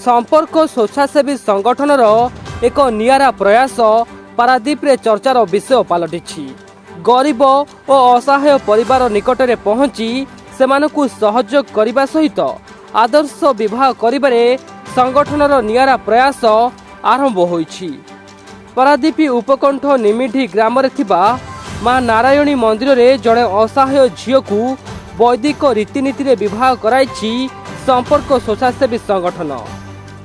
संपर्क स्वेच्छासेवी संगठनर एक नियारा प्रयास पारादीप रे चर्चार विषय पलटि गरीब और असहाय परिवार निकटरे पहुंची सेमानकु सहयोग करने सहित आदर्श विवाह करिबारे संगठनर नियारा प्रयास आरंभ होईछि। पारादीप उपकंठ निमिढी ग्राम रे थिबा मां नारायणी मंदिर रे जड़े असहाय झील को वैदिक रीतिनीति रे विवाह कराइछि संपर्क स्वेच्छासेवी संगठन।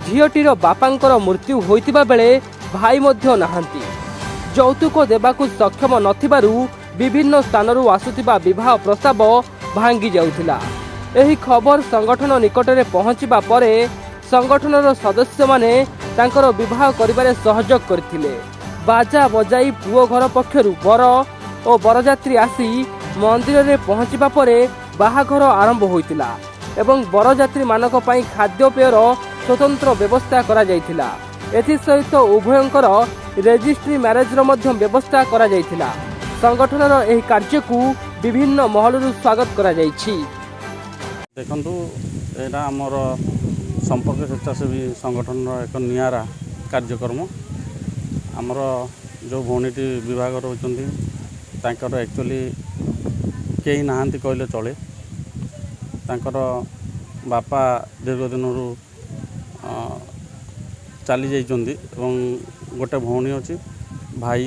झीलटीर बापांकर मृत्यु होइतिबा बेले भाई मध्य नाहांती। यौतुक देबाकू सक्षम नथिबारु विभिन्न स्थानरू आसुतिबा विवाह प्रस्ताव भांगी जाउथिला। एही खबर संगठन निकटरे पहुंचीबा परे संगठनर सदस्य माने तांकर विवाह करिबारे सहयोग करथिले। बाजा बजाई पुओ घर पक्षरु बर और बरजात्री आसी मंदिर रे पहुंचीबा परे बाहाघर आरंभ होइतिला एवं बरजात्री मानक पई खाद्यपेयर स्वतंत्र व्यवस्था करा जायथिला। एथि सहित उभयंकर रेजिस्ट्री मैरेज रो मध्य व्यवस्था करा जायथिला। संगठनर एही कार्य को विभिन्न महलरु स्वागत करा जायछि। देखंतु एटा हमर संपर्क स्वेच्छासेवी संगठन एक नियारा कार्यक्रम। हमर जो भौणीटी विभाग रोचंती तांकर एक्चुअली केही नाहांती कहले चले। तांकर बापा दीर्घ दिनरू चली जाइछंती एवं गोटे भौणी अच्छी भाई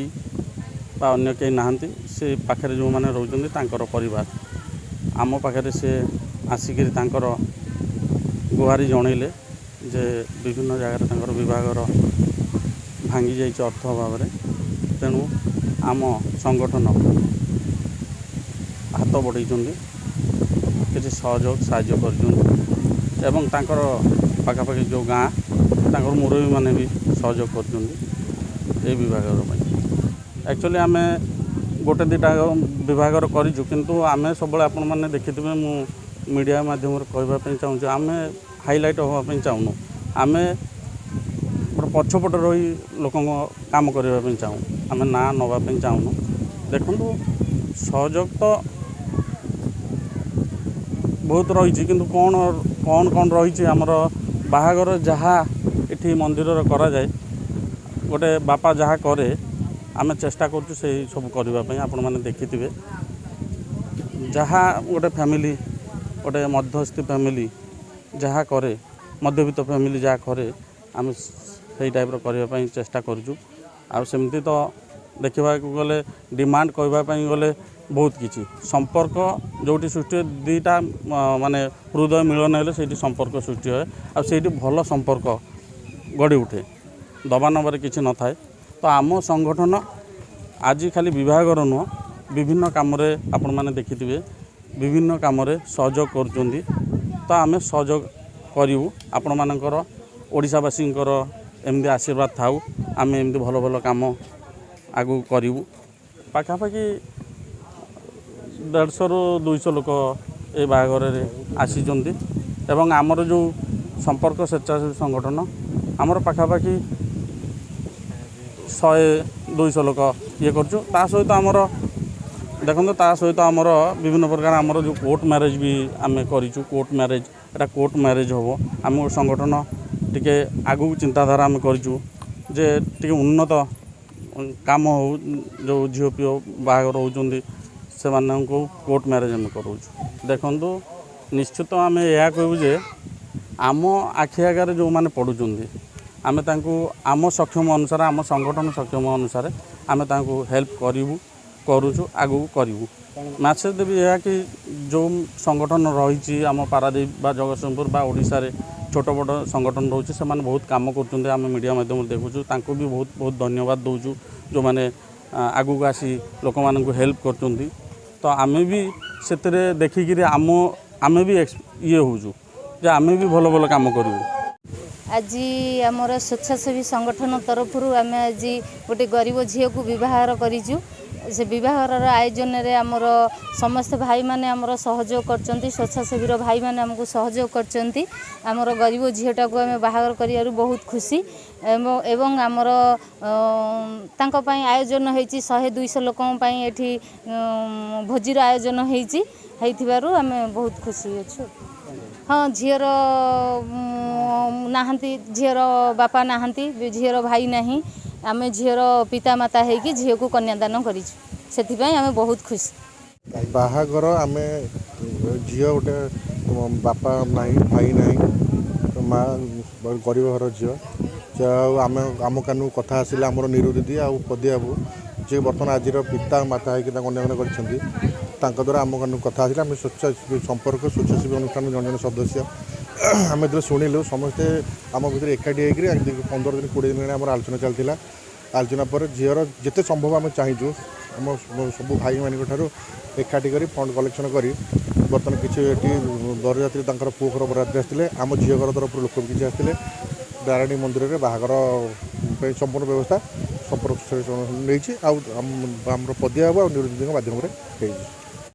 बा अन्य कहीं नाहांती। से पाखे जो मैंने रोचंती तांकर परिवार आम पाखे से आसिक गुहारी जनइले जे विभिन्न जगार तांकर विभागर भांगी जाइछ अर्थ अभाव में। तेणु आम संगठन हाथ बढ़ई किसी सहयोग साहाय्य कर एवं तांकर पाखापाखि जो गाँ तांकर मुरबी माने भी सहयोग कर एक्चुअली आम गोटे दुटा विभागर करूँ किंतु आम सब आपण मैंने देखि मु मीडिया माध्यम कहवाई चाहूँ आम हाइलाइट हाँपाई चाहूँ आम पछपट रही लोक काम करने चाहूँ आम ना नापी चाहूँ। देखो सहयोग तो बहुत रही किंतु कौन कौन कौन रही आमर बाहागर जहाँ इठी मंदिर करा जाए गोटे बापा जहाँ करे आम चेष्टा करूँ से सब करने आपण मैंने देखिथे जहाँ गोटे फैमिली गोटे मध्यस्थी फैमिली जहाँ करे मध्यवित्त फैमिली जहाँ करे आम से टाइप करने चेष्टा करूँ। आमती तो देखा गले डिमांड कहवाई गले बहुत किसी संपर्क जोटी सृष्टि दीटा माने हृदय मिलन हेले से संपर्क सृष्टि है आठ भल संपर्क गढ़ी उठे दबा नबार किसी न थाए। तो आम संगठन आज खाली विभागर नुह विभिन्न कम आपण मैंने देखिथे विभिन्न कम सहयोग कर तो आम सहयोग करूँ आपण मानकर ओडिशावासींकर एमती आशीर्वाद थाऊ आम एमती भल भल कम आगू करूँ। पाखापाखि 150 ରୁ 200 लोक ए बाहागर आसी एवं आमर जो संपर्क स्वेच्छासेवी संगठन आमर पाखापाखि 100-200 लोक ये कर सहित आमर देखो ता सहित आमर विभिन्न प्रकार आमर जो कोर्ट मैरेज भी आम करूँ। कोर्ट मैरेज एटा कोर्ट मैरेज हम आम संगठन टिके आगू चिंताधारा आम करूँ जे टिके उन्नत काम हो जो झील पीओ बाहागर होती से कोर्ट मैरेज आम करूँ। देखु निश्चित आम यह कहूँ जे आम आखि आगे जो मैंने पढ़ुं आम आम सक्षम अनुसार आम संगठन सक्षम अनुसार आम हेल्प करूँ आगू करूँ। मैसेज देवी यह कि जो संगठन रही आम पारादीप बा जगतसिंहपुर बा ओडिशा रे छोट बड़ संगठन रोचे से माने बहुत काम कर मीडिया माध्यम देखुँ तांको भी बहुत बहुत धन्यवाद दूचु जो मैंने आगू आसी लोक मानू हेल्प कर। तो आम भी से देखिक आम भी ये होजु जे आम भी भल भल काम करूँ। आज आमर स्वेच्छासेवी संगठन तरफ आम आज गोटे गरीब झील को विवाह करूँ। से विवाहर आयोजन रे आमर समस्त भाई माने आमर सहयोग करचंती स्वेच्छासेवी भाई माने हमको सहयोग करचंती। आमर गरीब झीलटा को आम बाहागर करियारु बहुत खुशी एवं आमर तांको पई आयोजन होईची 100-200 लोकन पई एठी भोजीर आयोजन होईची हेइथिबारु आम बहुत खुशी अछु। हाँ झीर ନାହାନ୍ତି, ଝିଅର ବାପା ନାହାନ୍ତି, ଝିଅର ଭାଇ ନାହିଁ, ଆମେ ଝିଅର ପିତାମାତା ହେଇକି ଝିଅକୁ କନ୍ୟାଦାନ କରିଛୁ, ସେଥିପାଇଁ ଆମେ ବହୁତ ଖୁସି। ବାହାଘର ଆମେ ଝିଅ ଗୋଟେ ବାପା ନାହିଁ, ଭାଇ ନାହିଁ, ମା ଗରିବ ଘର ଝିଅ, ଆଉ ଆମେ ଆମ କାନକୁ କଥା ଆସିଲେ ଆମର ନିରୁ ଦିଦି ଆଉ ପଦିଆ ବାବୁ ଯିଏ ବର୍ତ୍ତମାନ ଆଜିର ପିତା ମାତା ହେଇକି ତାଙ୍କୁ କନ୍ୟାଦାନ କରିଛନ୍ତି, ତାଙ୍କ ଦ୍ୱାରା ଆମ କାନକୁ କଥା ଆସିଲେ ଆମେ ସମ୍ପର୍କ ସ୍ୱେଚ୍ଛାସେବୀ ଅନୁଷ୍ଠାନ ଜଣେ ଜଣେ ସଦସ୍ୟ ଆମେ ଯେତେବେଳେ ଶୁଣିଲୁ ସମସ୍ତେ ଆମ ଭିତରେ ଏକାଠି ହେଇକରି 15 ଦିନ 20 ଦିନ ଆମର ଆଲୋଚନା ଚାଲିଥିଲା। ଆଲୋଚନା ପରେ ଝିଅର ଯେତେ ସମ୍ଭବ ଆମେ ଚାହିଁଛୁ ଆମ ସବୁ ଭାଇମାନଙ୍କ ଠାରୁ ଏକାଠି କରି ଫଣ୍ଡ କଲେକ୍ସନ୍ କରି ବର୍ତ୍ତମାନ କିଛି ଏଠି ବରଯାତ୍ରୀ ତାଙ୍କର ପୁଅ ଘର ବରଯାତ୍ରୀ ଆସିଥିଲେ, ଆମ ଝିଅ ଘର ତରଫରୁ ଲୋକ କିଛି ଆସିଥିଲେ। ତାରିଣୀ ମନ୍ଦିରରେ ବାହାଘର ପାଇଁ ସମ୍ପୂର୍ଣ୍ଣ ବ୍ୟବସ୍ଥା ସମ୍ପର୍କ ନେଇଛି ଆଉ ଆମର ପଦିଆ ବାବୁ ଆଉ ନିରୁଦ୍ଦିଙ୍କ ମାଧ୍ୟମରେ ହେଇଛି।